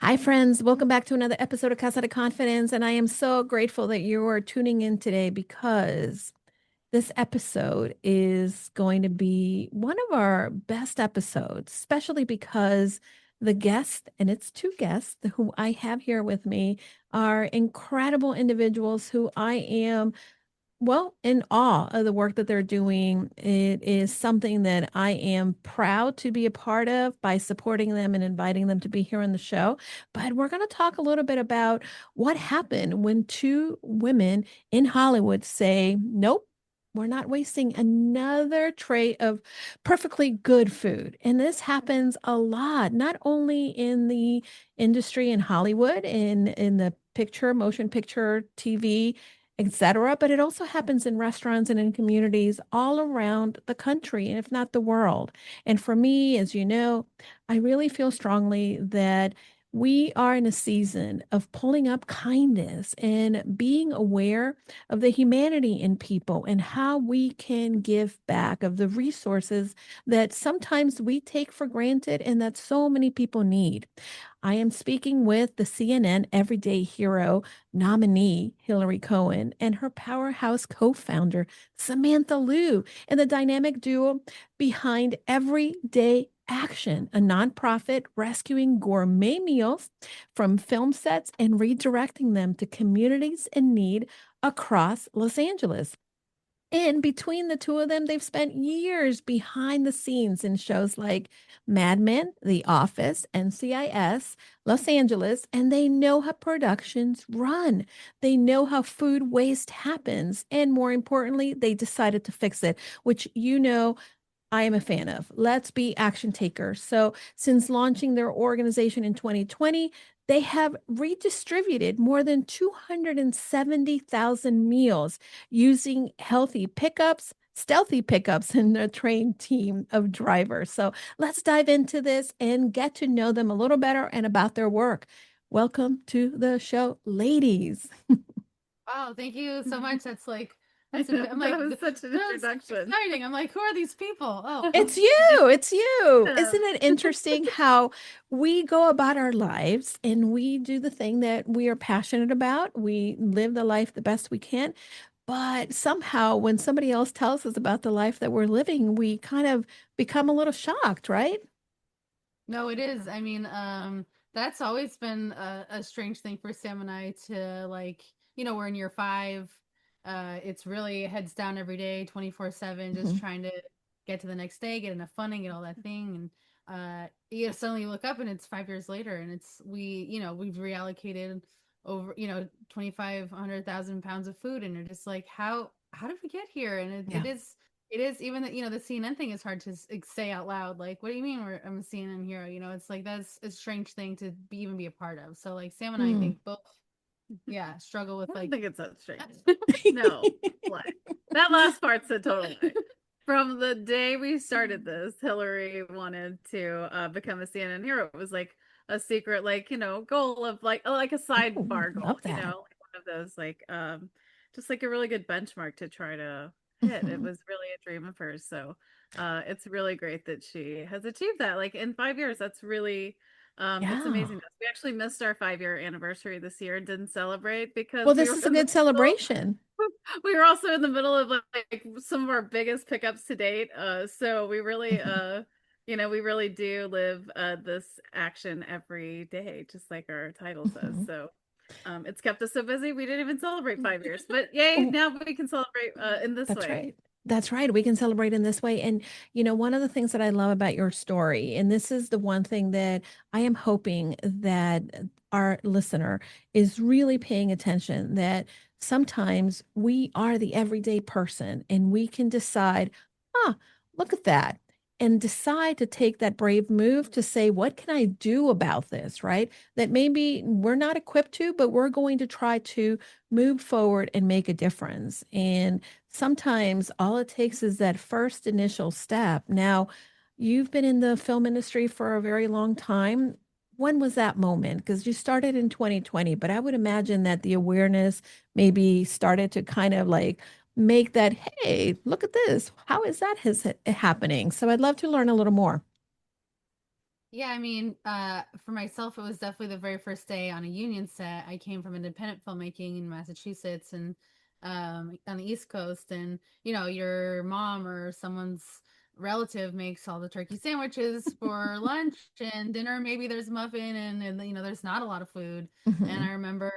Hi, friends. Welcome back to another episode of Casa de Confidence. And I am so grateful that you are tuning in today because this episode is going to be one of our best episodes, especially because the guest, and it's two guests who I have here with me, are incredible individuals who I am in awe of the work that they're doing. It is something that I am proud to be a part of by supporting them and inviting them to be here on the show. But we're going to talk a little bit about what happened when two women in Hollywood say, nope. We're not wasting another tray of perfectly good food. And this happens a lot, not only in the industry in Hollywood, in the picture, motion picture, TV, etc. But it also happens in restaurants and in communities all around the country, and if not the world. And for me, as you know, I really feel strongly that we are in a season of pulling up kindness and being aware of the humanity in people and how we can give back of the resources that sometimes we take for granted and that so many people need. I am speaking with the CNN Everyday Hero nominee, Hillary Cohen, and her powerhouse co founder, Samantha Liu, and the dynamic duo behind Everyday Action, a nonprofit rescuing gourmet meals from film sets and redirecting them to communities in need across Los Angeles. And between the two of them, they've spent years behind the scenes in shows like Mad Men, The Office, NCIS, Los Angeles, and they know how productions run. They know how food waste happens. And more importantly, they decided to fix it, which I am a fan of. Let's be action takers. So, since launching their organization in 2020, they have redistributed more than 270,000 meals using stealthy pickups, and a trained team of drivers. So, let's dive into this and get to know them a little better and about their work. Welcome to the show, ladies. Wow, thank you so much. That's like I that's know, a I'm that like was such an that's introduction. exciting. I'm like, who are these people? Oh, It's you. It's you. Yeah. Isn't it interesting how we go about our lives and we do the thing that we are passionate about? We live the life the best we can. But somehow, when somebody else tells us about the life that we're living, we kind of become a little shocked, right? no, it is. I mean, that's always been a strange thing for Sam and I to like, we're in year five. It's really heads down every day, 24/7, just Mhm. trying to get to the next day, get enough funding, get all that thing. And suddenly you look up and it's 5 years later and we've reallocated over, 2,500,000 pounds of food. And you're just like, how did we get here? And Yeah. it is even that the CNN thing is hard to say out loud. Like, what do you mean I'm a CNN hero? It's like that's a strange thing to even be a part of. So like Sam and I Mm. think both, yeah, struggle with I don't like. think it's that strange. No, lie. That last part's a total lie. From the day we started this, Hillary wanted to become a CNN hero. It was like a secret, like, goal of like a Oh, sidebar goal, love that. like one of those, like, just like a really good benchmark to try to hit. It Mhm. was really a dream of hers. So, it's really great that she has achieved that. Like in 5 years, that's really, it's Yeah. amazing. We actually missed our 5 year anniversary this year and didn't celebrate Well, because we this were is a in the good middle celebration. we were also in the middle of like some of our biggest pickups to date. So we really, Mhm. we really do live this action every day, just like our title says. Mhm. So it's kept us so busy we didn't even celebrate 5 years. But yay, now we can celebrate in this That's way. right. That's right. We can celebrate in this way. And, one of the things that I love about your story, and this is the one thing that I am hoping that our listener is really paying attention, that sometimes we are the everyday person and we can decide, ah, look at that. And decide to take that brave move to say, what can I do about this? Right. That maybe we're not equipped to, but we're going to try to move forward and make a difference. And sometimes all it takes is that first initial step. Now, you've been in the film industry for a very long time. When was that moment? Because you started in 2020, but I would imagine that the awareness maybe started to kind of like make that, hey, look at this. How is that happening? So I'd love to learn a little more. Yeah, I mean, for myself, it was definitely the very first day on a union set. I came from independent filmmaking in Massachusetts and on the East Coast, and your mom or someone's relative makes all the turkey sandwiches for lunch and dinner. Maybe there's muffin, and there's not a lot of food. And Hmm. I remember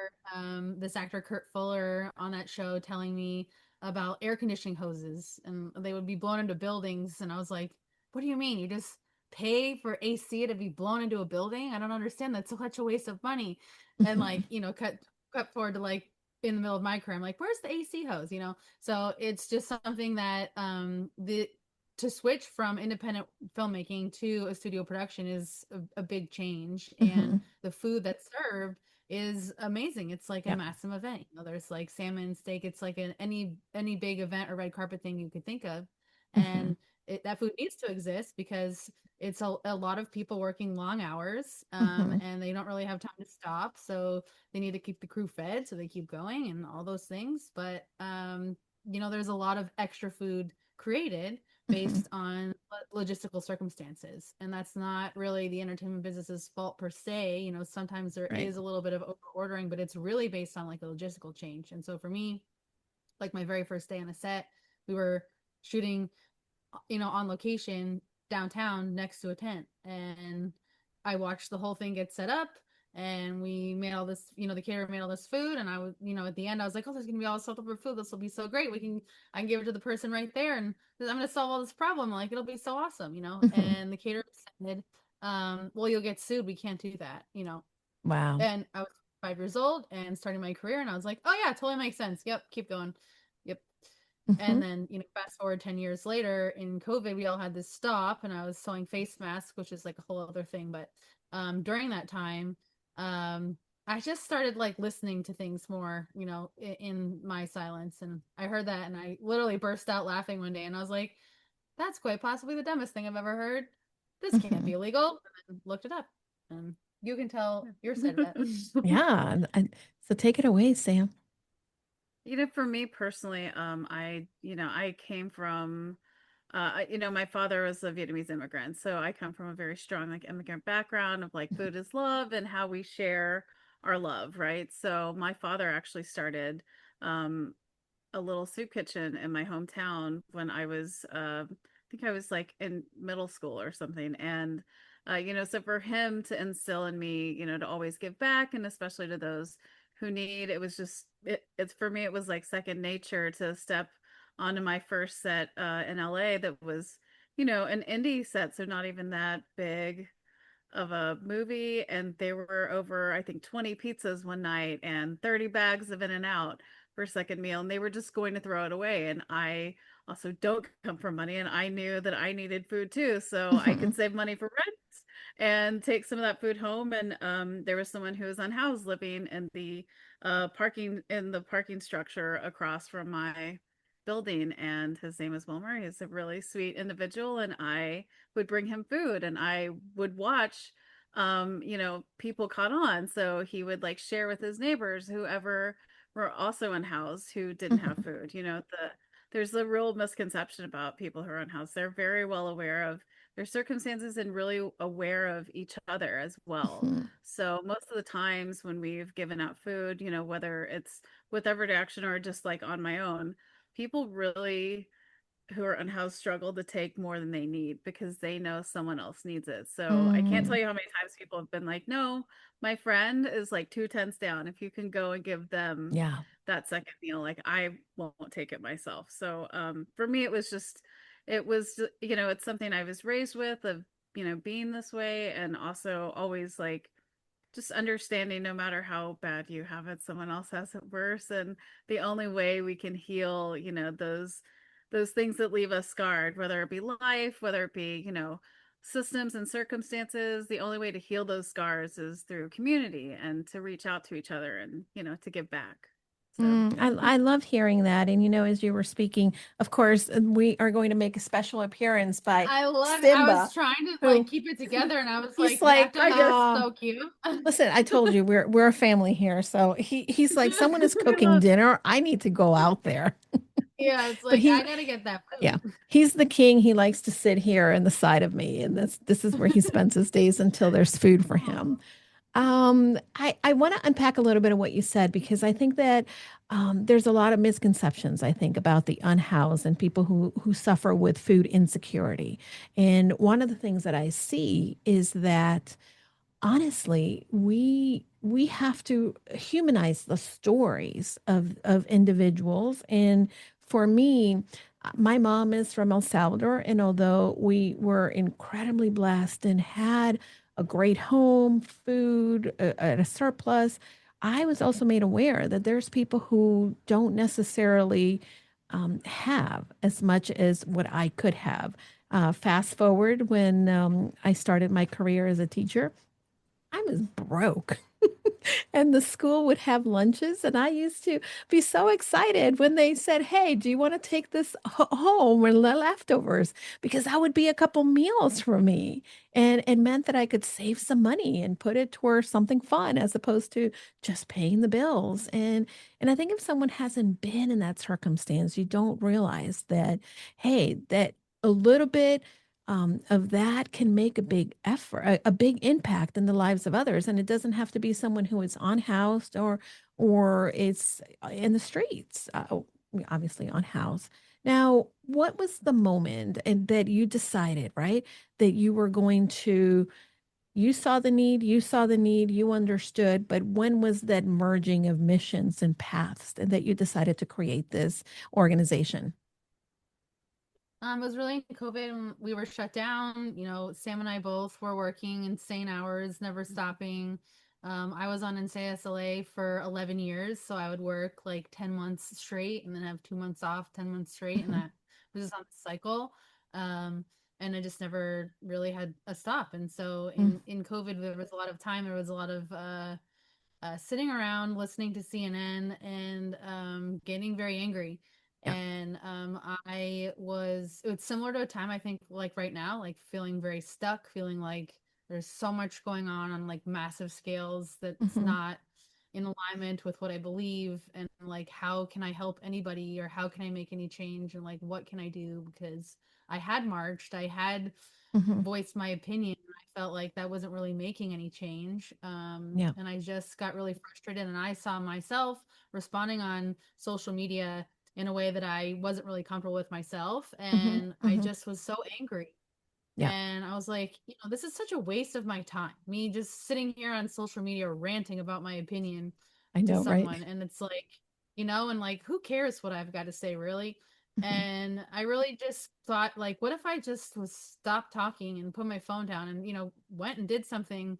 this actor Kurt Fuller on that show telling me about air conditioning hoses, and they would be blown into buildings, and I was like, "What do you mean? You just pay for AC to be blown into a building? I don't understand. That's such a waste of money." And Hmm. like, cut forward to like in the middle of my career, I'm like, where's the AC hose? So it's just something that the to switch from independent filmmaking to a studio production is a big change. And Hmm. the food that's served is amazing. It's like a Yeah. massive event. There's like salmon, steak. It's like any big event or red carpet thing you could think of. Hmm. And that food needs to exist because it's a lot of people working long hours, Hmm. and they don't really have time to stop, so they need to keep the crew fed, so they keep going and all those things. But there's a lot of extra food created Hmm. based on logistical circumstances, and that's not really the entertainment business's fault per se. Sometimes there Right. is a little bit of over ordering, but it's really based on like a logistical change. And so for me, like my very first day on a set, we were shooting on location downtown next to a tent. And I watched the whole thing get set up, and we made all this, the caterer made all this food. And I was, at the end, I was like, oh, there's going to be all this leftover food. This will be so great. I can give it to the person right there. And I'm going to solve all this problem. Like, it'll be so awesome. Hmm. And the caterer said, well, you'll get sued. We can't do that. Wow. And I was 5 years old and starting my career. And I was like, oh, yeah, totally makes sense. Yep. Keep going. Yep. Hmm. And then, fast forward 10 years later in COVID, we all had this stop, and I was sewing face masks, which is like a whole other thing. But during that time, I just started like listening to things more, in my silence. And I heard that, and I literally burst out laughing one day, and I was like, that's quite possibly the dumbest thing I've ever heard. This can't Hmm. be illegal. And then looked it up. And you can tell your side of it. Yeah. So take it away, Sam. For me personally, I came from, my father was a Vietnamese immigrant, so I come from a very strong like immigrant background of like food is love and how we share our love, right? So my father actually started um, a little soup kitchen in my hometown when I think I was like in middle school or something. And, so for him to instill in me, to always give back and especially to those who need, it was just, it's for me, it was like second nature to step onto my first set in LA that was, an indie set. So not even that big of a movie, and there were over I think 20 pizzas one night and 30 bags of in and out for second meal, and they were just going to throw it away. And I also don't come from money, and I knew that I needed food too, so I Hmm. could save money for rent and take some of that food home. And there was someone who was unhoused living in the parking structure across from my building, and his name is Wilmer. He's a really sweet individual, and I would bring him food, and I would watch people caught on. So he would like share with his neighbors, whoever were also unhoused who didn't have Hmm. food. There's a real misconception about people who are unhoused. They're very well aware of their circumstances and really aware of each other as well. Hmm. So most of the times when we've given out food, whether it's with Everyday Action or just like on my own, people really who are unhoused struggle to take more than they need because they know someone else needs it. So I can't tell Hmm. you how many times people have been like, no, my friend is like two tents down. If you can go and give them Yeah. that second meal, like I won't take it myself. So for me, it's something I was raised with of, being this way, and also always like just understanding no matter how bad you have it, someone else has it worse. And the only way we can heal, those things that leave us scarred, whether it be life, whether it be, systems and circumstances, the only way to heal those scars is through community and to reach out to each other and, to give back. So I love hearing that. And as you were speaking, of course, we are going to make a special appearance by I love it. I was Simba, trying to like who keep it together, and I was he's like, that like, dog is so cute. listen, I told you we're a family here. So he's like, someone is I cooking love dinner. I need to go out there. Yeah, it's But like I gotta get that yeah, food. he's the king. He likes to sit here in the side of me, and this is where he spends his days until there's food for him. Oh. I want to unpack a little bit of what you said because I think that there's a lot of misconceptions, I think, about the unhoused and people who suffer with food insecurity. And one of the things that I see is that honestly, we have to humanize the stories of individuals. And for me, my mom is from El Salvador, and although we were incredibly blessed and had a great home, food at a surplus, I was also made aware that there's people who don't necessarily have as much as what I could have. Fast forward when I started my career as a teacher, I was broke. And the school would have lunches, and I used to be so excited when they said, "Hey, do you want to take this home or the leftovers?" Because that would be a couple meals for me, and it meant that I could save some money and put it towards something fun as opposed to just paying the bills. And I think if someone hasn't been in that circumstance, you don't realize that, hey, that a little bit of that can make a big effort, a big impact in the lives of others. And it doesn't have to be someone who is unhoused or it's in the streets, obviously unhoused. Now, what was the moment and that you decided, right, that you were going to, you saw the need, you understood, but when was that merging of missions and paths that you decided to create this organization? It was really in COVID when we were shut down. You know, Sam and I both were working insane hours, never stopping. I was on NCSLA for 11 years, so I would work like 10 months straight and then have 2 months off, 10 months straight, and Mhm. that was just on the cycle. Um, and I just never really had a stop. And so Mm, in COVID, there was a lot of time. There was a lot of sitting around listening to CNN and getting very angry. yeah. And it's similar to a time I think like right now, like feeling very stuck, feeling like there's so much going on like massive scales that's Hmm. not in alignment with what I believe. And like, how can I help anybody or how can I make any change? And like, what can I do? Because I had marched, I had Hmm. voiced my opinion. I felt like that wasn't really making any change. Yeah. And I just got really frustrated. And I saw myself responding on social media in a way that I wasn't really comfortable with myself. Hmm. And I Hmm. just was so angry. Yeah. And I was like, this is such a waste of my time. Me just sitting here on social media ranting about my opinion I to know, right? someone. And it's like, and like, who cares what I've got to say, really? Hmm. And I really just thought, like, what if I just was stopped talking and put my phone down and, went and did something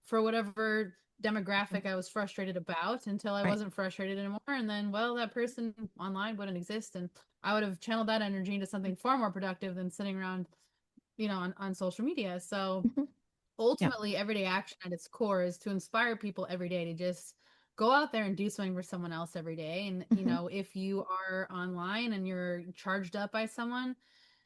for whatever demographic I was frustrated about until I Right. wasn't frustrated anymore. And then, well, that person online wouldn't exist. And I would have channeled that energy into something far more productive than sitting around on social media. So Hmm. Yeah. ultimately, everyday action at its core is to inspire people every day to just go out there and do something for someone else every day. And, Hmm. if you are online and you're charged up by someone,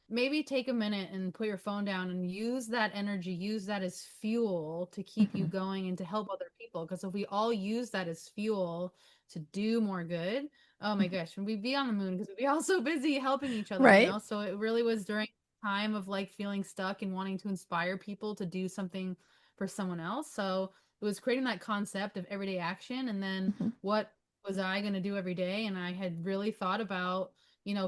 maybe take a minute and put your phone down and use that energy, use that as fuel to keep you Hmm. going and to help other people. Because if we all use that as fuel to do more good, oh my gosh, and we'd be on the moon because we'd be all so busy helping each other, Right. So it really was during time of like feeling stuck and wanting to inspire people to do something for someone else. So it was creating that concept of everyday action. And then Hmm. what was I going to do every day? And I had really thought about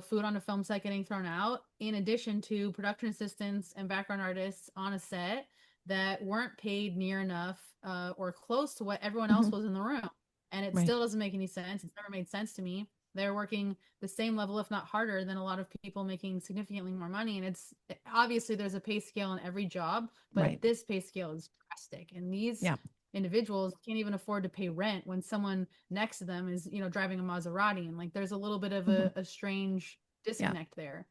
food on a film set getting thrown out, in addition to production assistants and background artists on a set that weren't paid near enough or close to what everyone else Hmm. was in the room. And it Right. still doesn't make any sense. It's never made sense to me. They're working the same level, if not harder, than a lot of people making significantly more money. And it's obviously there's a pay scale in every job, but Right. this pay scale is drastic. And these Yeah. individuals can't even afford to pay rent when someone next to them is driving a Maserati, and like there's a little bit of Hmm. a strange Yeah. disconnect there.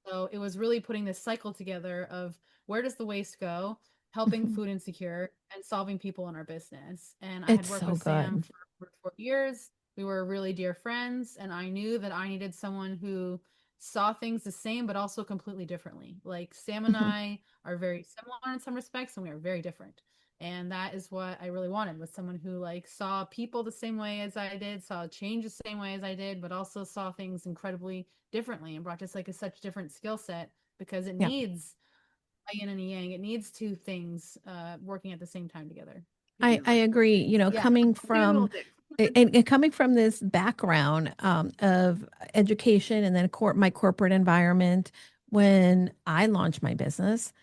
So it was really putting this cycle together of where does the waste go, helping Hmm. food insecure and solving people in our business. And I had It's worked so with Sam good. for 4 years. We were really dear friends, and I knew that I needed someone who saw things the same but also completely differently. Like Sam and Hmm. I are very similar in some respects and we are very different. And that is what I really wanted, was someone who like saw people the same way as I did, saw change the same way as I did, but also saw things incredibly differently and brought just like a such different skill set, because it Yeah. needs a yin and a yang. It needs two things working at the same time together. I agree. You know, Yeah. coming from and coming from this background of education and then my corporate environment, when I launched my business,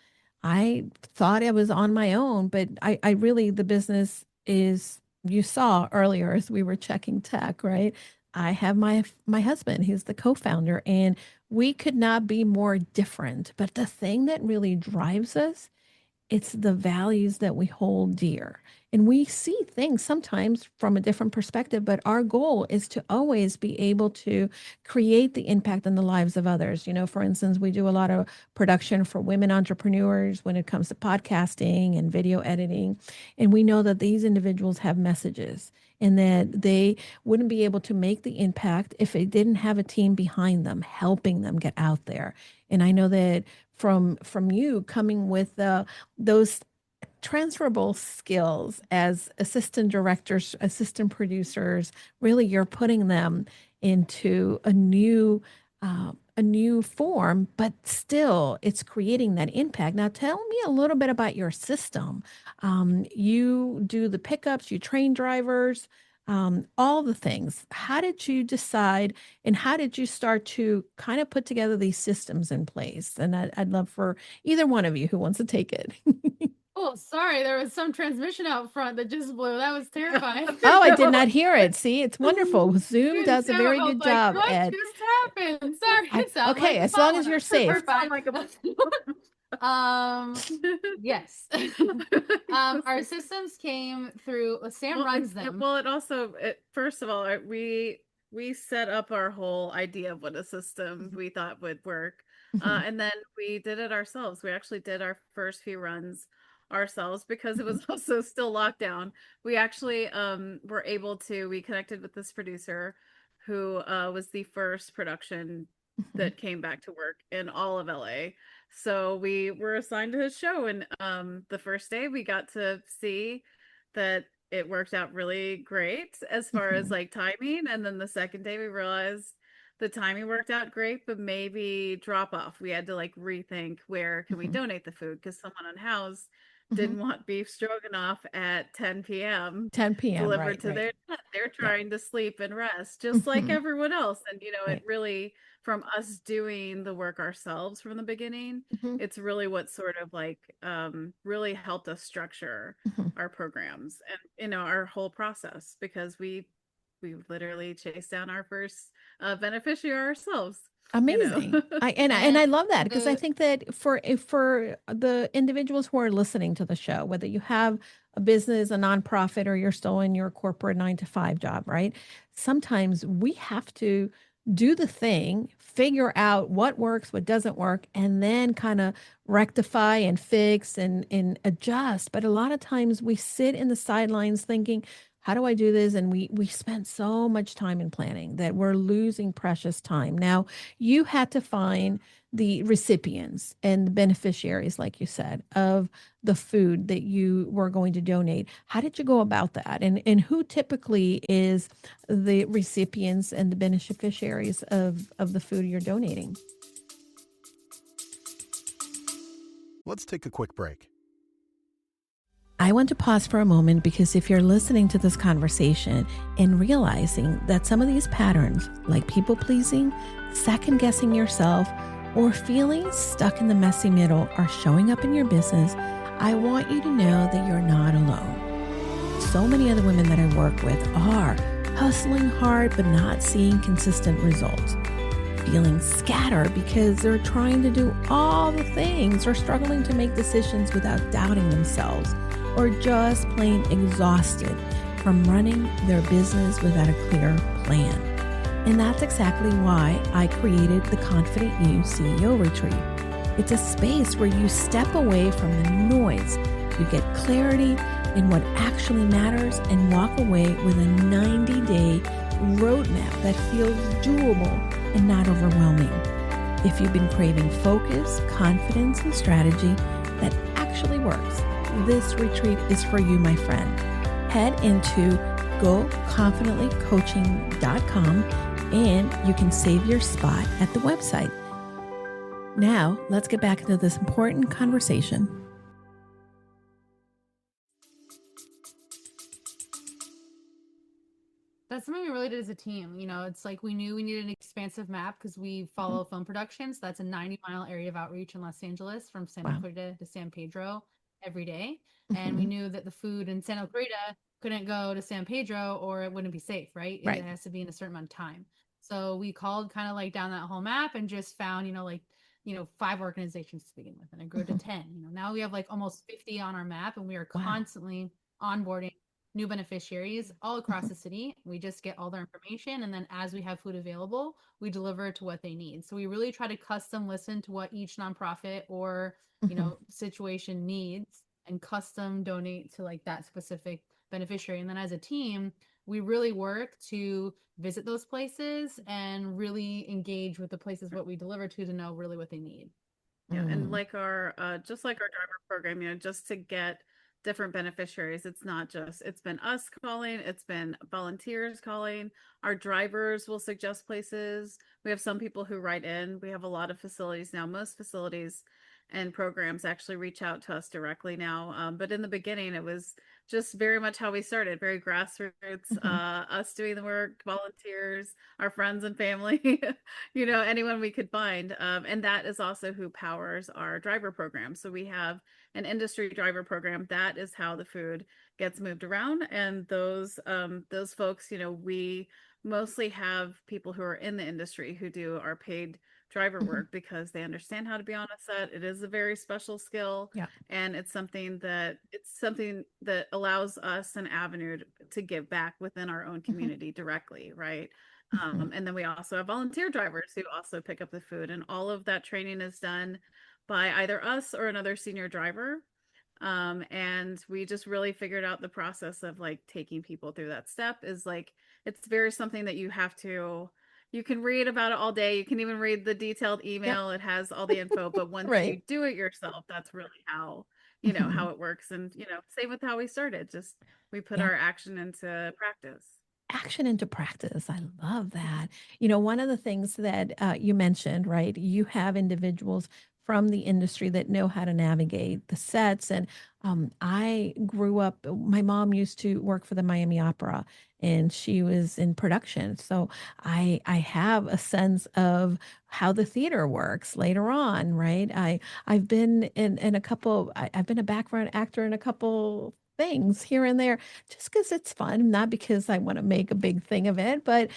I thought I was on my own, but I really, the business is, you saw earlier as we were checking tech, right? I have my husband, he's the co-founder, and we could not be more different. But the thing that really drives us, it's the values that we hold dear. And we see things sometimes from a different perspective, but our goal is to always be able to create the impact in the lives of others. You know, for instance, we do a lot of production for women entrepreneurs when it comes to podcasting and video editing. And we know that these individuals have messages and that they wouldn't be able to make the impact if they didn't have a team behind them, helping them get out there. And I know that from you coming with those transferable skills as assistant directors, assistant producers, really you're putting them into a new form, but still it's creating that impact. Now, tell me a little bit about your system. You do the pickups, you train drivers, all the things. How did you decide and how did you start to kind of put together these systems in place? And I'd love for either one of you who wants to take it. Oh, sorry, there was some transmission out front that just blew. That was terrifying. Oh, I did not hear it. See, it's wonderful. Zoom does a So very I was good like, job what at. just happened? Sorry, it sounded Okay, like as long as phone. you're safe. We're fine. Yes. Our systems came through. Sam runs them. Well, first of all, we set up our whole idea of what a system we thought would work. And then we did it ourselves. We actually did our first few runs ourselves because it was also still lockdown. We actually were able to, we connected with this producer who was the first production that came back to work in all of LA. So we were assigned to his show, and the first day we got to see that it worked out really great as far as like timing, and then the second day we realized the timing worked out great, but maybe drop off. We had to like rethink where can we donate the food, because someone unhoused didn't want beef stroganoff at 10 p.m. 10 p.m. delivered right, to right. their tent. They're trying to sleep and rest just like everyone else. And you know, Right. it really, from us doing the work ourselves from the beginning, it's really what sort of like really helped us structure our programs and, you know, our whole process, because we literally chased down our first beneficiary ourselves. Amazing. You know? I love that because I think that for the individuals who are listening to the show, whether you have a business, a nonprofit, or you're still in your corporate 9 to 5 job, right? Sometimes we have to do the thing, figure out what works, what doesn't work, and then kind of rectify and fix and adjust. But a lot of times we sit in the sidelines thinking, how do I do this? And we spend so much time in planning that we're losing precious time. Now, you had to find the recipients and the beneficiaries, like you said, of the food that you were going to donate. How did you go about that? And who typically is the recipients and the beneficiaries of the food you're donating? Let's take a quick break. I want to pause for a moment because if you're listening to this conversation and realizing that some of these patterns, like people pleasing, second guessing yourself, or feeling stuck in the messy middle, are showing up in your business, I want you to know that you're not alone. So many other women that I work with are hustling hard but not seeing consistent results, feeling scattered because they're trying to do all the things or struggling to make decisions without doubting themselves, or just plain exhausted from running their business without a clear plan. And that's exactly why I created the Confident You CEO Retreat. It's a space where you step away from the noise, you get clarity in what actually matters, and walk away with a 90-day roadmap that feels doable and not overwhelming. If you've been craving focus, confidence, and strategy that actually works, this retreat is for you, my friend. Head into goconfidentlycoaching.com and you can save your spot at the website. Now, let's get back into this important conversation. That's something we really did as a team. It's like we knew we needed an expansive map because we follow film production. So that's a 90-mile area of outreach in Los Angeles from Santa Clarita to San Pedro every day. And we knew that the food in Santa Clarita couldn't go to San Pedro or it wouldn't be safe, right? It has to be in a certain amount of time. So we called kind of like down that whole map and just found, 5 organizations to begin with. And it grew to 10. Now we have like almost 50 on our map and we are constantly onboarding new beneficiaries all across the city. We just get all their information. And then as we have food available, we deliver to what they need. So we really try to custom listen to what each nonprofit or, situation needs and custom donate to like that specific beneficiary. And then as a team, we really work to visit those places and really engage with the places what we deliver to know really what they need. Yeah. And like just like our driver program, just to get different beneficiaries. It's been us calling, it's been volunteers calling. Our drivers will suggest places. We have some people who write in. We have a lot of facilities now. Most facilities and programs actually reach out to us directly now. But in the beginning, it was just very much how we started, very grassroots, us doing the work, volunteers, our friends and family, anyone we could find. And that is also who powers our driver program. So we have an industry driver program. That is how the food gets moved around. And those folks, we mostly have people who are in the industry who do our paid driver work because they understand how to be on a set. It is a very special skill. Yeah. And it's something that allows us an avenue to give back within our own community directly. Right. And then we also have volunteer drivers who also pick up the food, and all of that training is done by either us or another senior driver. And we just really figured out the process of like taking people through that step is like, it's very something that you can read about it all day. You can even read the detailed email. It has all the info, but once you do it yourself, that's really how, how it works. And, same with how we started, just we put our action into practice. Action into practice. I love that. One of the things that you mentioned, right? You have individuals from the industry that know how to navigate the sets. And I grew up, my mom used to work for the Miami Opera and she was in production. So I have a sense of how the theater works later on, right? I've been in a couple, I've been a background actor in a couple things here and there just because it's fun, not because I want to make a big thing of it, but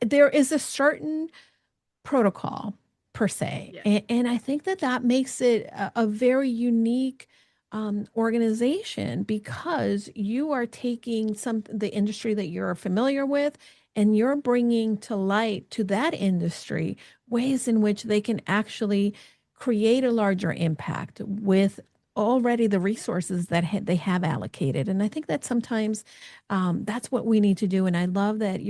there is a certain protocol per se. And I think that makes it a very unique organization because you are taking the industry that you're familiar with and you're bringing to light to that industry ways in which they can actually create a larger impact with already the resources that they have allocated. And I think that sometimes that's what we need to do. And I love that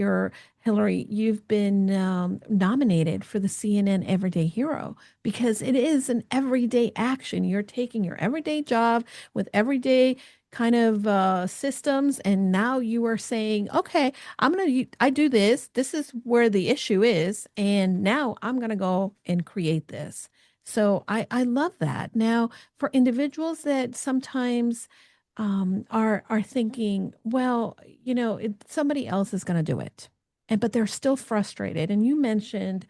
Hillary, you've been nominated for the CNN Everyday Hero because it is an everyday action. You're taking your everyday job with everyday kind of systems. And now you are saying, okay, I do this. This is where the issue is. And now I'm going to go and create this. So I love that. Now, for individuals that sometimes are thinking, well, somebody else is going to do it, but they're still frustrated. And you mentioned,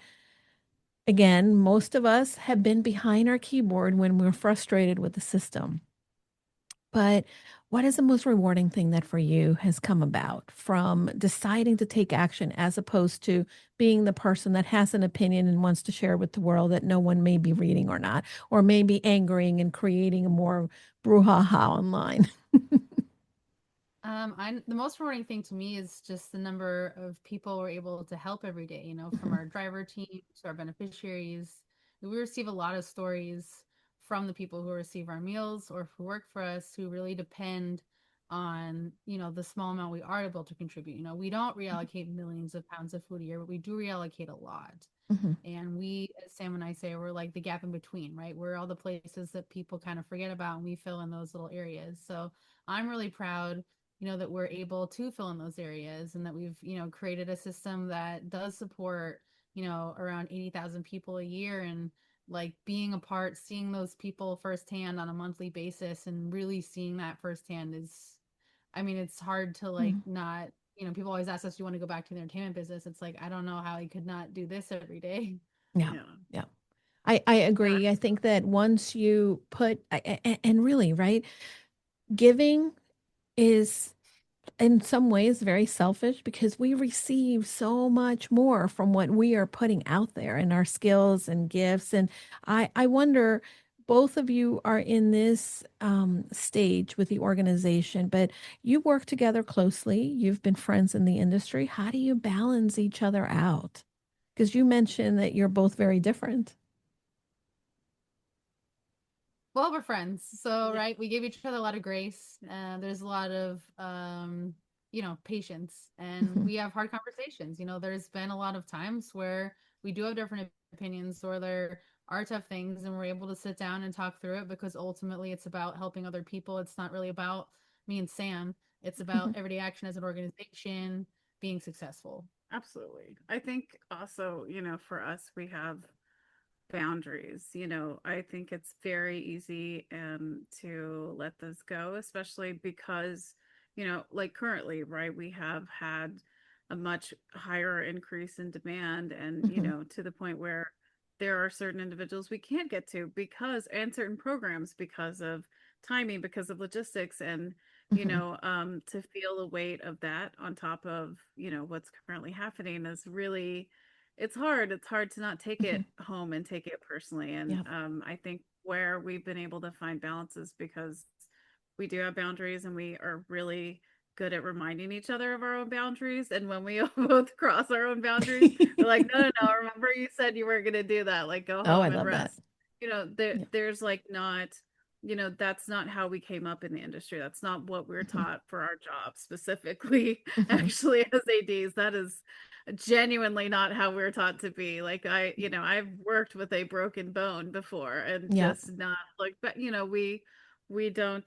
again, most of us have been behind our keyboard when we're frustrated with the system. But what is the most rewarding thing that for you has come about from deciding to take action as opposed to being the person that has an opinion and wants to share with the world that no one may be reading or not, or maybe angering and creating a more brouhaha online? The most rewarding thing to me is just the number of people we're able to help every day, from our driver team to our beneficiaries. We receive a lot of stories from the people who receive our meals or who work for us who really depend on, the small amount we are able to contribute. We don't reallocate millions of pounds of food a year, but we do reallocate a lot. Mhm. And we, as Sam and I say, we're like the gap in between, right? We're all the places that people kind of forget about, and we fill in those little areas. So I'm really proud, that we're able to fill in those areas, and that we've, created a system that does support, around 80,000 people a year. And like being a part, seeing those people firsthand on a monthly basis and really seeing that firsthand is, I mean, it's hard to like Mm. not, people always ask us, do you want to go back to the entertainment business? It's like, I don't know how I could not do this every day. Yeah. Yeah. Yeah. I Yeah. agree. I think that once you put, and really, right, giving is in some ways very selfish because we receive so much more from what we are putting out there and our skills and gifts. And I wonder, both of you are in this stage with the organization, but you work together closely. You've been friends in the industry. How do you balance each other out? Because you mentioned that you're both very different. Well, we're friends. So, Yeah. right, we give each other a lot of grace. There's a lot of, patience, and Mhm. we have hard conversations. There's been a lot of times where we do have different opinions, or there are tough things, and we're able to sit down and talk through it because ultimately it's about helping other people. It's not really about me and Sam. It's about Mhm. everyday action as an organization being successful. Absolutely. I think also, for us, we have boundaries. I think it's very easy to let this go, especially because, like currently, right, we have had a much higher increase in demand and, Mhm. to the point where there are certain individuals we can't get to because and certain programs because of timing, because of logistics and Mhm. to feel the weight of that on top of, what's currently happening is really it's hard to not take it Mhm. home and take it personally. And Yeah. I think where we've been able to find balances because we do have boundaries and we are really good at reminding each other of our own boundaries. And when we both cross our own boundaries, we're like, no, no, no, remember you said you weren't going to do that. Like, go Oh, I home and love that. rest. There, Yeah. there's like not, that's not how we came up in the industry. That's not what we're Mhm. taught for our job specifically, Mhm. actually, as ADs. That is genuinely not how we're taught to be. Like I've worked with a broken bone before and Yeah. just not like, but we don't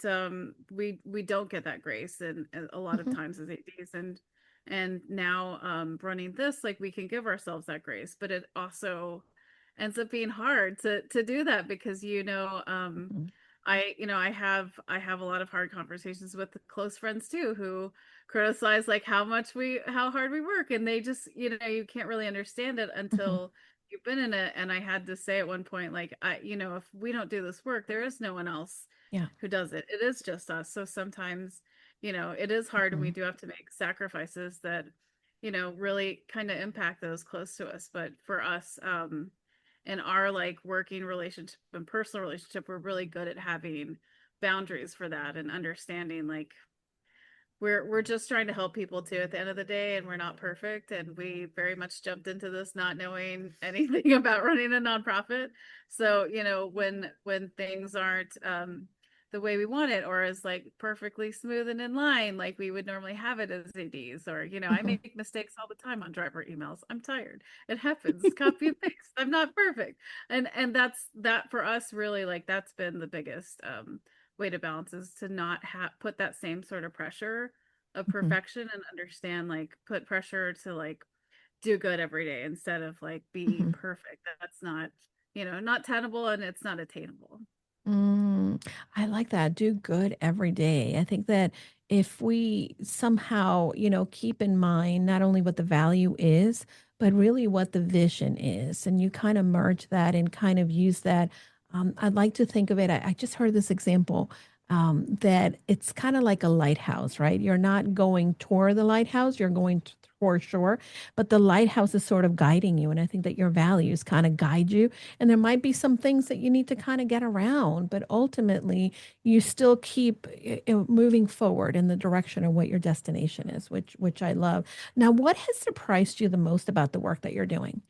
get that grace and a lot of Mhm. times as ADs and now running this, like we can give ourselves that grace, but it also ends up being hard to do that because Mhm. I have a lot of hard conversations with close friends too who criticize like how hard we work and they just you can't really understand it Mhm. until you've been in it. And I had to say at one point, like, if we don't do this work, there is no one else Yeah. who does it. It is just us. So sometimes it is hard and we Mhm. do have to make sacrifices that really kind of impact those close to us. But for us, in our like working relationship and personal relationship, we're really good at having boundaries for that and understanding like we're just trying to help people too at the end of the day, and we're not perfect, and we very much jumped into this not knowing anything about running a nonprofit. So when things aren't the way we want it or is like perfectly smooth and in line like we would normally have it as ADs, or I Mhm. make mistakes all the time on driver emails. I'm tired, it happens, copy and paste, I'm not perfect. And that's that for us, really, like that's been the biggest way to balance is to not have put that same sort of pressure of Mhm. perfection and understand like put pressure to like do good every day instead of like be Mhm. perfect. That's not not tenable and it's not attainable. Mm, I like that. Do good every day. I think that if we somehow, keep in mind not only what the value is, but really what the vision is, and you kind of merge that and kind of use that. I'd like to think of it. I just heard this example that it's kind of like a lighthouse, right? You're not going toward the lighthouse, you're going toward shore, but the lighthouse is sort of guiding you. And I think that your values kind of guide you, and there might be some things that you need to kind of get around, but ultimately you still keep moving forward in the direction of what your destination is, which I love. Now, what has surprised you the most about the work that you're doing?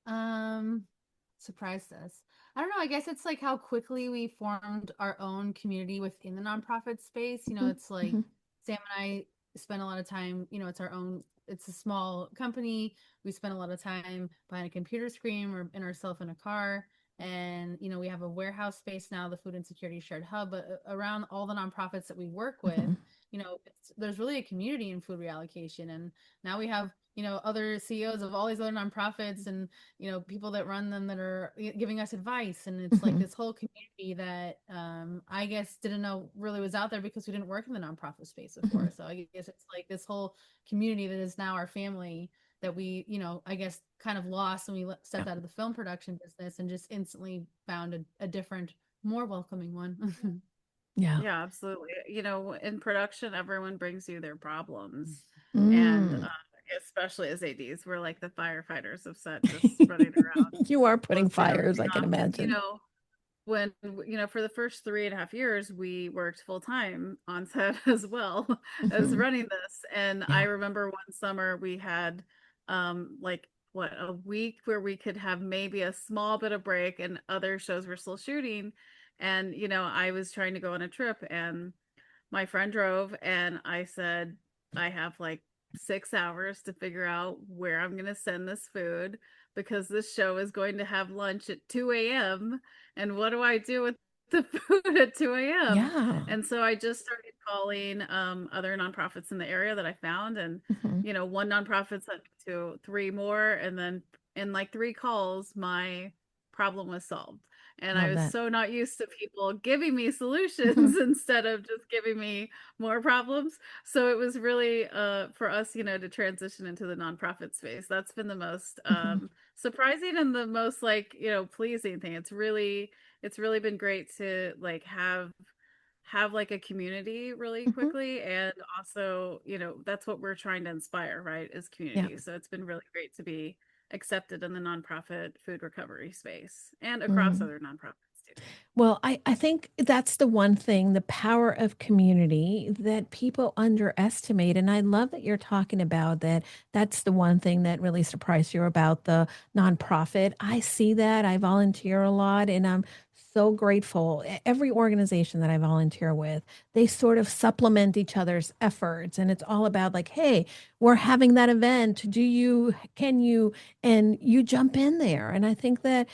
Um, Surprised us. I don't know. I guess it's like how quickly we formed our own community within the nonprofit space. Mhm. It's like Mhm. Sam and I spend a lot of time, it's our own, it's a small company. We spend a lot of time behind a computer screen or in ourselves in a car. And, we have a warehouse space now, the Food Insecurity Shared Hub, but around all the nonprofits that we work with, Mm-hmm. There's really a community in food reallocation. And now we have, other CEOs of all these other nonprofits and, people that run them that are giving us advice. And it's like Mm-hmm. this whole community that I guess didn't know really was out there because we didn't work in the nonprofit space Mm-hmm. before. So I guess it's like this whole community that is now our family that we, I guess kind of lost when we stepped out of the film production business and just instantly found a different, more welcoming one. Yeah. Yeah, absolutely. In production, everyone brings you their problems. And Mm. especially as ADs, we're like the firefighters of set just running around. You are putting Posting fires, I everything can off. And, imagine. when, for the first 3.5 years, we worked full time on set as well as Mm-hmm. running this. And I Yeah. remember one summer we had like a week where we could have maybe a small bit of break and other shows were still shooting. And, I was trying to go on a trip and my friend drove and I said, I have like 6 hours to figure out where I'm going to send this food because this show is going to have lunch at 2 a.m. And what do I do with the food at 2 a.m.? Yeah. And so I just started calling other nonprofits in the area that I found. And, Mm-hmm. one nonprofit sent me to 3 more. And then in like 3 calls, my problem was solved. And I Love was that. so not used to people giving me Mm-hmm. solutions instead of just giving me more problems. So it was really for us, to transition into the nonprofit space. That's been the most Mm-hmm. surprising and the most like, pleasing thing. It's really been great to like have like a community really Mm-hmm. quickly. And also, that's what we're trying to inspire, right? Is Yeah. community. So it's been really great to be accepted in the nonprofit food recovery space and across Mm. other nonprofits too. Well, I think that's the one thing, the power of community that people underestimate. And I love that you're talking about that. That's the one thing that really surprised you about the nonprofit. I see that. I volunteer a lot and I'm so grateful. Every organization that I volunteer with, they sort of supplement each other's efforts. And it's all about like, hey, we're having that event. Can you, and you jump in there. And I think that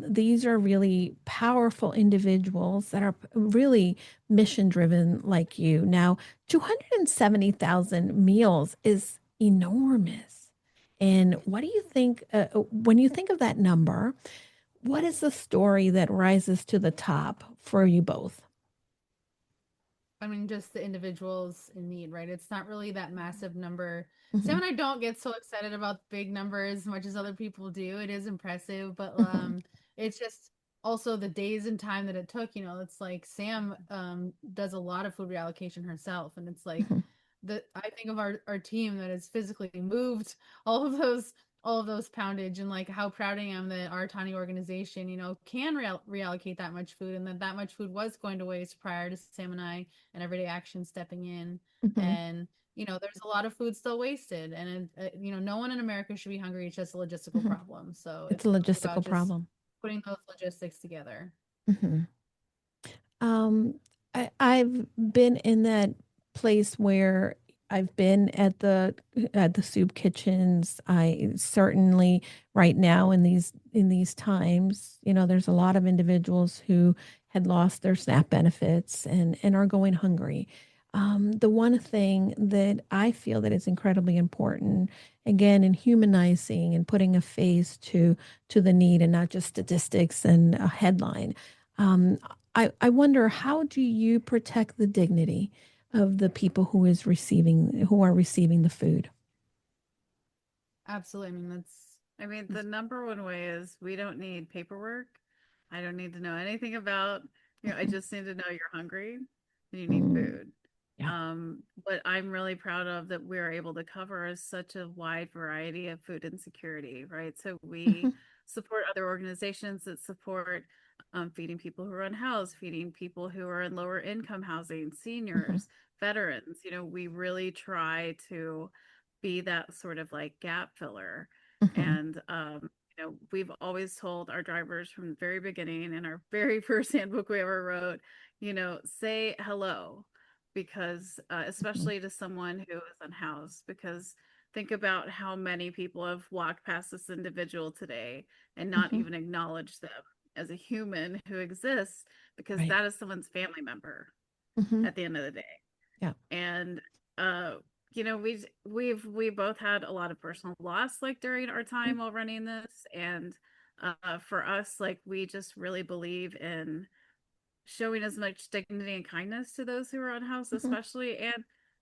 these are really powerful individuals that are really mission driven like you. Now, 270,000 meals is enormous. And what do you think when you think of that number? What is the story that rises to the top for you both? I mean, just the individuals in need, right? It's not really that massive number. Sam Hmm. and I don't get so excited about big numbers as much as other people do. It is impressive, but Hmm. it's just also the days and time that it took. It's like Sam does a lot of food reallocation herself, and it's like Hmm. I think of our team that has physically moved all of those poundage, and like how proud I am that our tiny organization, can reallocate that much food, and that much food was going to waste prior to Sam and I and Everyday Action stepping in. Hmm. And there's a lot of food still wasted, and no one in America should be hungry. It's just a logistical Hmm. problem. So It's it's a really about logistical just problem. putting those logistics together. Hmm. Um, I've been in that place where I've been at the soup kitchens. I certainly right now in these times, there's a lot of individuals who had lost their SNAP benefits and are going hungry. The one thing that I feel that is incredibly important, again, in humanizing and putting a face to the need and not just statistics and a headline. Um, I wonder, how do you protect the dignity of the people who are receiving the food? Absolutely. I mean, I mean, the number one way is we don't need paperwork. I don't need to know anything about, I Mhm. just need to know you're hungry and you need Mm, food. yeah. What I'm really proud of that we're able to cover is such a wide variety of food insecurity, right? So we Mhm. support other organizations that support feeding people who are unhoused, feeding people who are in lower income housing, Mhm. seniors, veterans. We really try to be that sort of like gap filler. Mhm. And we've always told our drivers from the very beginning in our very first handbook we ever wrote, say hello, because Mhm. especially to someone who is unhoused, because think about how many people have walked past this individual today and not Hmm. even acknowledged them as a human who exists, because Right. that is someone's family member Hmm. at the end of the day. Yeah. And uh we both had a lot of personal loss like during our time while running this. And for us, like, we just really believe in showing as much dignity and kindness to those who are unhoused, Hmm. especially,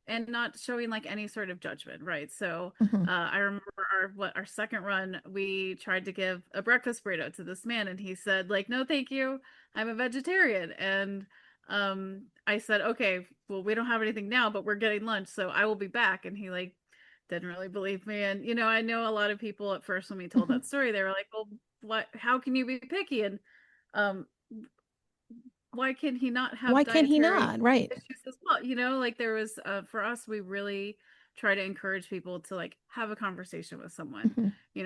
and not showing like any sort of judgment, right? So Hmm. I remember our second run, we tried to give a breakfast burrito to this man, and he said, like, no thank you, I'm a vegetarian. And I said, okay, well, we don't have anything now, but we're getting lunch, so I will be back. And he, like, didn't really believe me. And I know a lot of people at first when we told Hmm. that story, they were like, well, what, how can you be picky? And um why can he not have Why can't he dietary not? Right. issues as well? Like, there was, for us, we really try to encourage people to, like, have a conversation with someone, Hmm.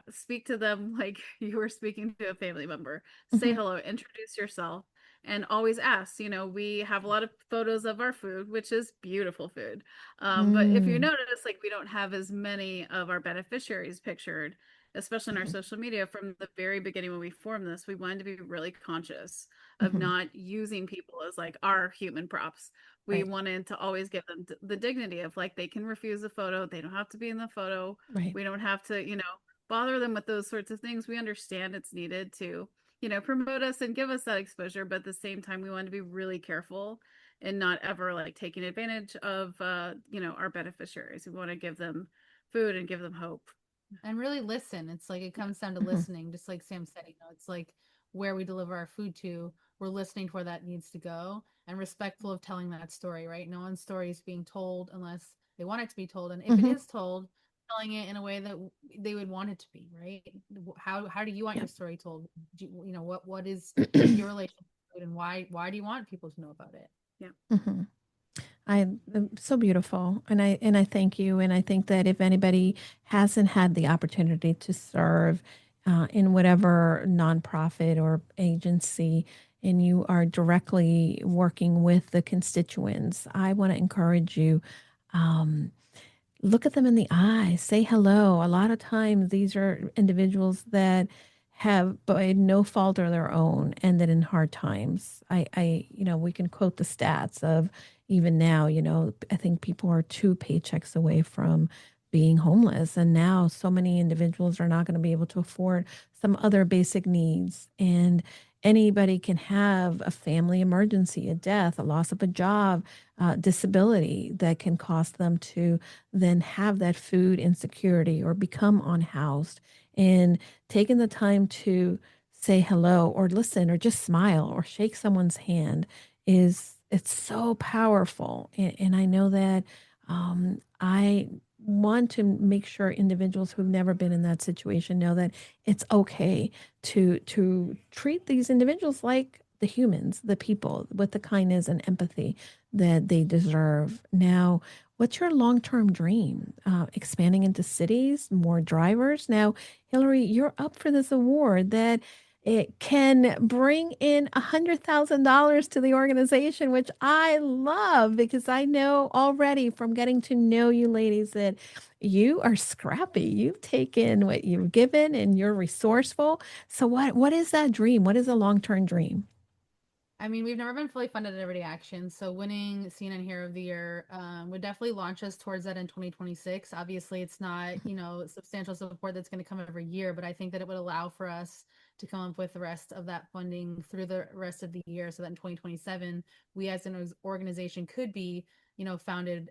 speak to them like you were speaking to a family member, say Hmm. hello, introduce yourself, and always ask. We have a lot of photos of our food, which is beautiful food. But if you Mm. notice, like, we don't have as many of our beneficiaries pictured, especially in our Hmm. social media. From the very beginning when we formed this, we wanted to be really conscious of Hmm. not using people as like our human props. We Right. wanted to always give them the dignity of, like, they can refuse a photo, they don't have to be in the photo, Right. we don't have to, bother them with those sorts of things. We understand it's needed to, promote us and give us that exposure, but at the same time, we want to be really careful and not ever, like, taking advantage of our beneficiaries. We want to give them food and give them hope. And really listen. It's like it comes down to Hmm. listening, just like Sam said, it's like where we deliver our food to, we're listening to where that needs to go and respectful of telling that story, right? No one's story is being told unless they want it to be told. And if it Hmm. is told, telling it in a way that they would want it to be, right? How do you want Yeah. your story told? What is your relationship to it, and why do you want people to know about it? Yeah. Hmm. So beautiful, and I thank you, and I think that if anybody hasn't had the opportunity to serve in whatever nonprofit or agency, and you are directly working with the constituents, I want to encourage you. Um, Look at them in the eye, say hello. A lot of times, these are individuals that have, by no fault of their own, ended in hard times. We can quote the stats of even now, I think people are two paychecks away from being homeless. And now so many individuals are not going to be able to afford some other basic needs. And anybody can have a family emergency, a death, a loss of a job, disability that can cost them to then have that food insecurity or become unhoused. And taking the time to say hello or listen or just smile or shake someone's hand is it's so powerful. And I know that I want to make sure individuals who've never been in that situation know that it's okay to treat these individuals like the humans, the people, with the kindness and empathy that they deserve. Now, what's your long-term dream? Expanding into cities, more drivers? Now, Hillary, you're up for this award that it can bring in $100,000 to the organization, which I love because I know already from getting to know you ladies that you are scrappy. You've taken what you've given and you're resourceful. So what is that dream? What is a long-term dream? I mean, we've never been fully funded at Everyday Action, so winning CNN Hero of the Year would definitely launch us towards that in 2026. Obviously, it's not, substantial support that's going to come every year, but I think that it would allow for us to come up with the rest of that funding through the rest of the year so that in 2027, we as an organization could be, founded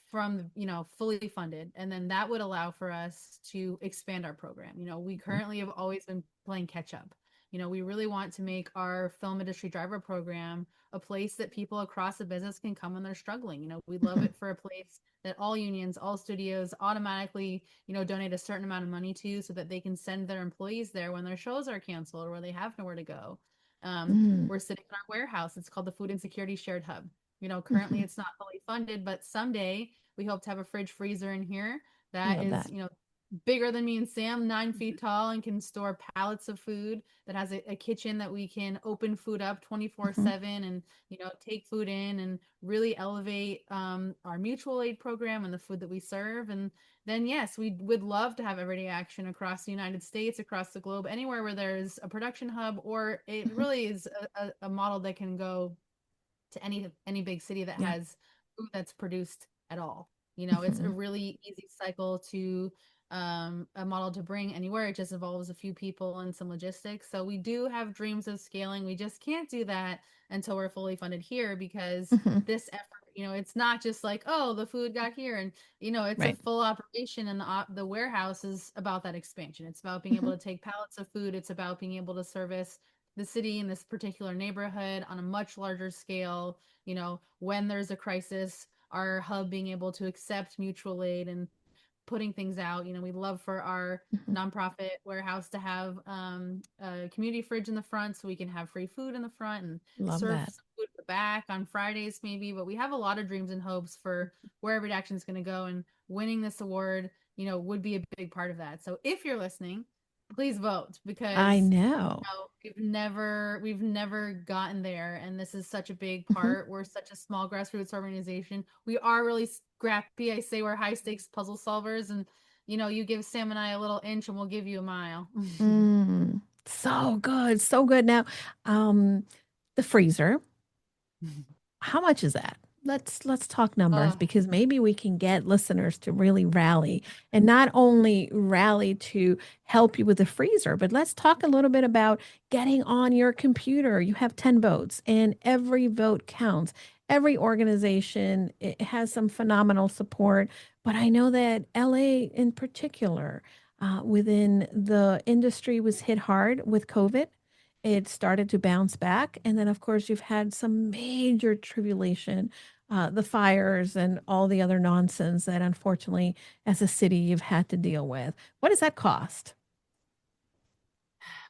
from, fully funded. And then that would allow for us to expand our program. We currently have always been playing catch up. We really want to make our film industry driver program a place that people across the business can come when they're struggling. We'd love it for a place that all unions, all studios automatically, donate a certain amount of money to so that they can send their employees there when their shows are canceled or where they have nowhere to go. Mm, We're sitting in our warehouse. It's called the Food Insecurity Shared Hub. Currently mhm. it's not fully funded, but someday we hope to have a fridge freezer in here I that love is, that. bigger than me and Sam, 9 feet tall, and can store pallets of food, that has a kitchen that we can open food up Mhm. 24/7 and, take food in and really elevate our mutual aid program and the food that we serve. And then, yes, we would love to have everyday action across the United States, across the globe, anywhere where there's a production hub, or it Mhm. really is a model that can go to any big city that Yeah. has food that's produced at all. It's a Mhm. really easy cycle to a model to bring anywhere. It just involves a few people and some logistics. So we do have dreams of scaling. We just can't do that until we're fully funded here, because Mhm. this effort, it's not just like, oh, the food got here, and it's a Right. full operation, and the warehouse is about that expansion. It's about being able Mhm. to take pallets of food. It's about being able to service the city in this particular neighborhood on a much larger scale. When there's a crisis, our hub being able to accept mutual aid and putting things out. We'd love for our Mhm. nonprofit warehouse to have a community fridge in the front, so we can have free food in the front and Love serve that. some food in the back on Fridays maybe. But we have a lot of dreams and hopes for where Every Action is going to go, and winning this award, would be a big part of that. So if you're listening, please vote, I because know. we've never gotten there, and this is such a big Mhm. part. We're such a small grassroots organization. We are really scrappy. I say we're high stakes puzzle solvers, and you give Sam and I a little inch and we'll give you a mile. Mm. So good. So good. Now, um, the freezer. How much is that? Let's talk numbers, uh, because maybe we can get listeners to really rally, and not only rally to help you with the freezer, but let's talk a little bit about getting on your computer. You have 10 votes, and every vote counts. Every organization, it has some phenomenal support, but I know that LA in particular, within the industry, was hit hard with COVID. It started to bounce back. And then, of course, you've had some major tribulation, the fires and all the other nonsense that, unfortunately, as a city, you've had to deal with. What does that cost?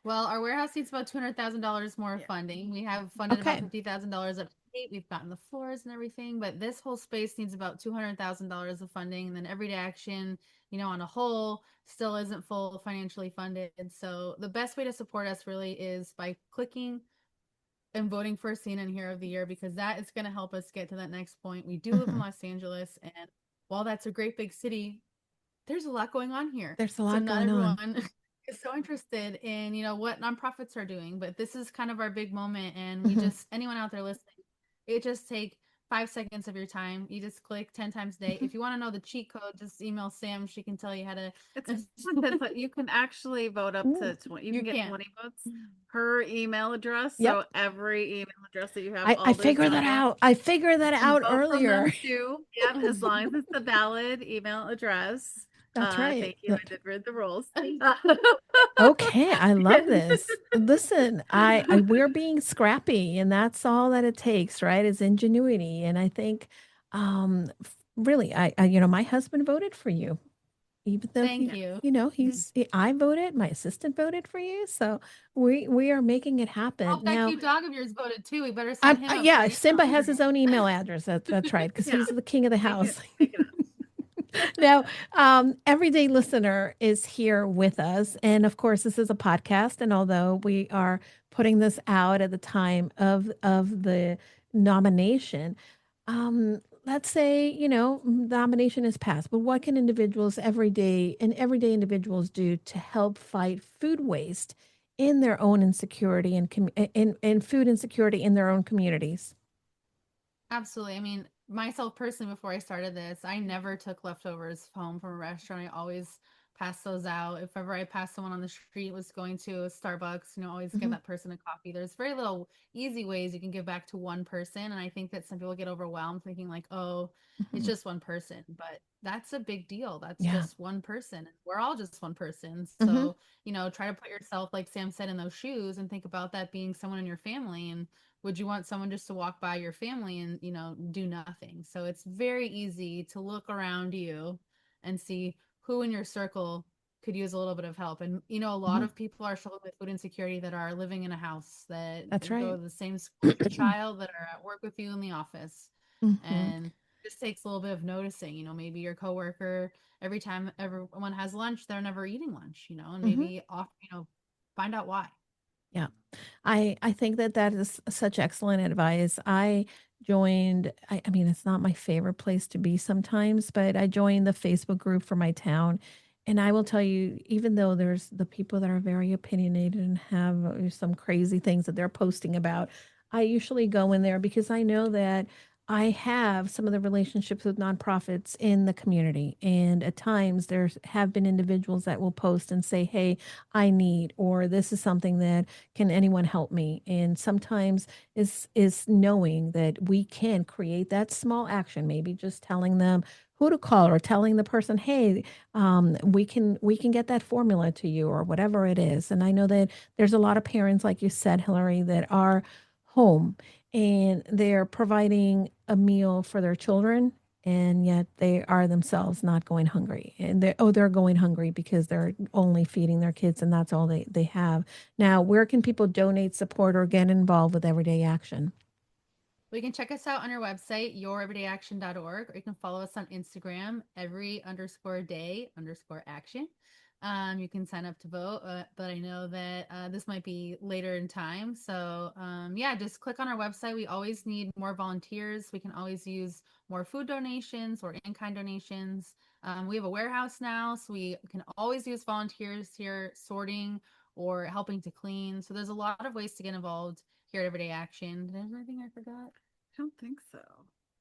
well, our warehouse needs about $200,000 more funding. We have funded about Okay. $50,000 up to date. We've gotten the floors and everything, but this whole space needs about $200,000 of funding. And then Everyday Action, on a whole, still isn't full financially funded. So the best way to support us really is by clicking and voting for CNN Hero of the Year, because that is going to help us get to that next point. We do live in Hmm. Los Angeles, and while that's a great big city, there's a lot going on here. There's a So lot not going on. everyone is so interested in, what nonprofits are doing, but this is kind of our big moment. And we Hmm. just, anyone out there listening, it just take 5 seconds of your time. You just click 10 times a day. Hmm. If you want to know the cheat code, just email Sam. She can tell you how to. It's but you can actually vote up Ooh. to 20. You You can get can. 20 votes per email address. Yep. So every email address that you have, I all those figured that data, out. I figured that you can out vote from earlier. them too. Yep, as long as it's a valid email address. That's right. Thank you. I did read the rules. Okay, I love this. Listen, I we're being scrappy, and that's all that it takes, right? Is ingenuity. And I think really, my husband voted for you, even though Thank you. I voted, my assistant voted for you. So we are making it happen. Oh, that Now, cute dog of yours voted too. We better sign him up for yeah, email. Simba has his own email address. That's right, because Yeah, he's the king of the make it house. make it up. Now, everyday listener is here with us. And of course, this is a podcast. And although we are putting this out at the time of the nomination, let's say, nomination is passed, but what can everyday individuals do to help fight food waste in their own insecurity and in food insecurity in their own communities? Absolutely. I mean, myself personally, before I started this, I never took leftovers home from a restaurant. I always passed those out. If ever I passed someone on the street was going to a Starbucks, always give Hmm. that person a coffee. There's very little easy ways you can give back to one person. And I think that some people get overwhelmed thinking like, oh, it's Hmm. just one person. But that's a big deal. That's Yeah. just one person. We're all just one person. Hmm. So, try to put yourself, like Sam said, in those shoes and think about that being someone in your family. And would you want someone just to walk by your family and do nothing? So it's very easy to look around you and see who in your circle could use a little bit of help. And a lot Hmm. of people are struggling with food insecurity that are living in a house, that That's go right. to the same school as your child, that are at work with you in the office. Hmm. And Just takes a little bit of noticing, maybe your coworker, every time everyone has lunch, they're never eating lunch, and Hmm. maybe off, find out why. Yeah. I think that that is such excellent advice. I mean, it's not my favorite place to be sometimes, but I joined the Facebook group for my town. And I will tell you, even though there's the people that are very opinionated and have some crazy things that they're posting about, I usually go in there because I know that I have some of the relationships with nonprofits in the community. And at times there have been individuals that will post and say, hey, I need, or this is something that can anyone help me? And sometimes is knowing that we can create that small action, maybe just telling them who to call or telling the person, hey, we can get that formula to you or whatever it is. And I know that there's a lot of parents, like you said, Hillary, that are home and they're providing a meal for their children, and yet they are themselves not going hungry, and they're going hungry because they're only feeding their kids and that's all they have. Now, where can people donate, support, or get involved with Everyday Action? Well, you can check us out on our website, youreverydayaction.org, or you can follow us on Instagram, every_day_action. You can sign up to vote, but I know that this might be later in time. So, yeah, just click on our website. We always need more volunteers. We can always use more food donations or in-kind donations. We have a warehouse now, so we can always use volunteers here sorting or helping to clean. So there's a lot of ways to get involved here at Everyday Action. There's anything I forgot? I don't think so.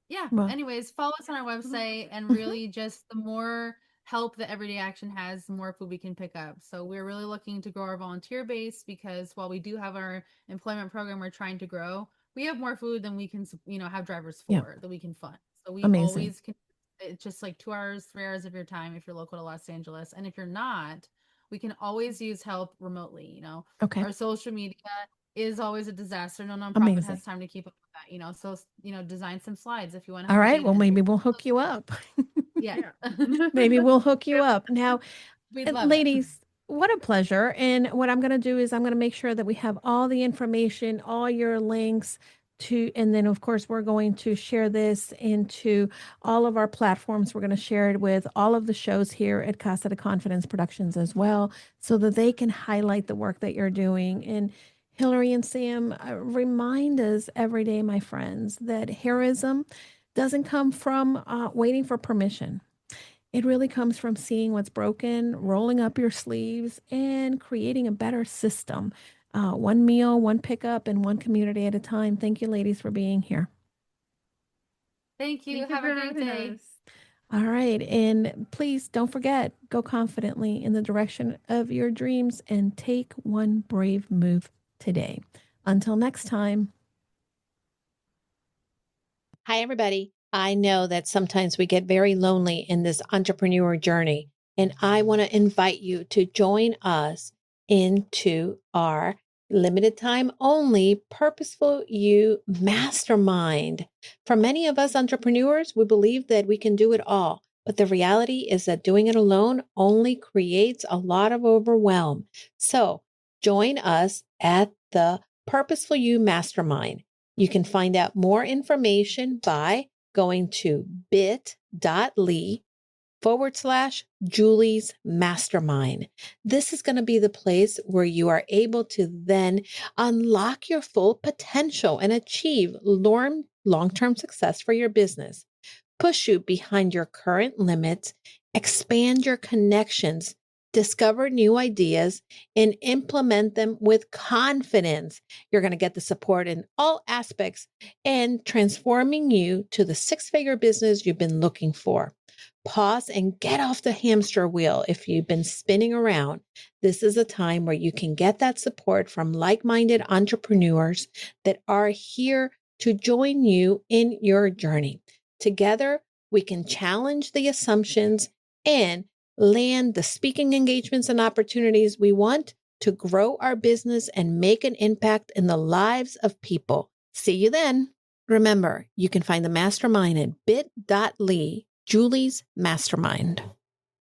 Yeah. Well, Anyways, follow us on our website, and mhm. really just the more help that Everyday Action has, the more food we can pick up. So we're really looking to grow our volunteer base, because while we do have our employment program we're trying to grow, we have more food than we can, have drivers Yeah, for that we can fund. So we amazing. always can, it's just like 2 hours, 3 hours of your time if you're local to Los Angeles. And if you're not, we can always use help remotely. Okay, Our social media is always a disaster. No nonprofit amazing. has time to keep up with that, So, design some slides if you want to All help right, well, Gina. If you're maybe we'll hook you up. Yeah. Yeah. Maybe we'll hook you up. Now, We'd love it. ladies, what a pleasure. And what I'm going to do is I'm going to make sure that we have all the information, all your links to, and then of course, we're going to share this into all of our platforms. We're going to share it with all of the shows here at Casa de Confidence Productions as well, so that they can highlight the work that you're doing. And Hillary and Sam, remind us every day, my friends, that heroism doesn't come from waiting for permission. It really comes from seeing what's broken, rolling up your sleeves, and creating a better system. One meal, one pickup, and one community at a time. Thank you, ladies, for being here. Thank you. Thank you Have for a great having day. us. All right. And please don't forget, go confidently in the direction of your dreams and take one brave move today. Until next time. Hi, everybody. I know that sometimes we get very lonely in this entrepreneur journey, and I want to invite you to join us into our limited time only Purposeful You Mastermind. For many of us entrepreneurs, we believe that we can do it all, but the reality is that doing it alone only creates a lot of overwhelm. So join us at the Purposeful You Mastermind. You can find out more information by going to bit.ly/Julie's Mastermind. This is going to be the place where you are able to then unlock your full potential and achieve long-term success for your business. Push you behind your current limits, expand your connections, discover new ideas, and implement them with confidence. You're going to get the support in all aspects and transforming you to the six-figure business you've been looking for. Pause and get off the hamster wheel if you've been spinning around. This is a time where you can get that support from like-minded entrepreneurs that are here to join you in your journey. Together, we can challenge the assumptions and land the speaking engagements and opportunities we want to grow our business and make an impact in the lives of people. See you then. Remember, you can find the mastermind at bit.ly, Julie's Mastermind.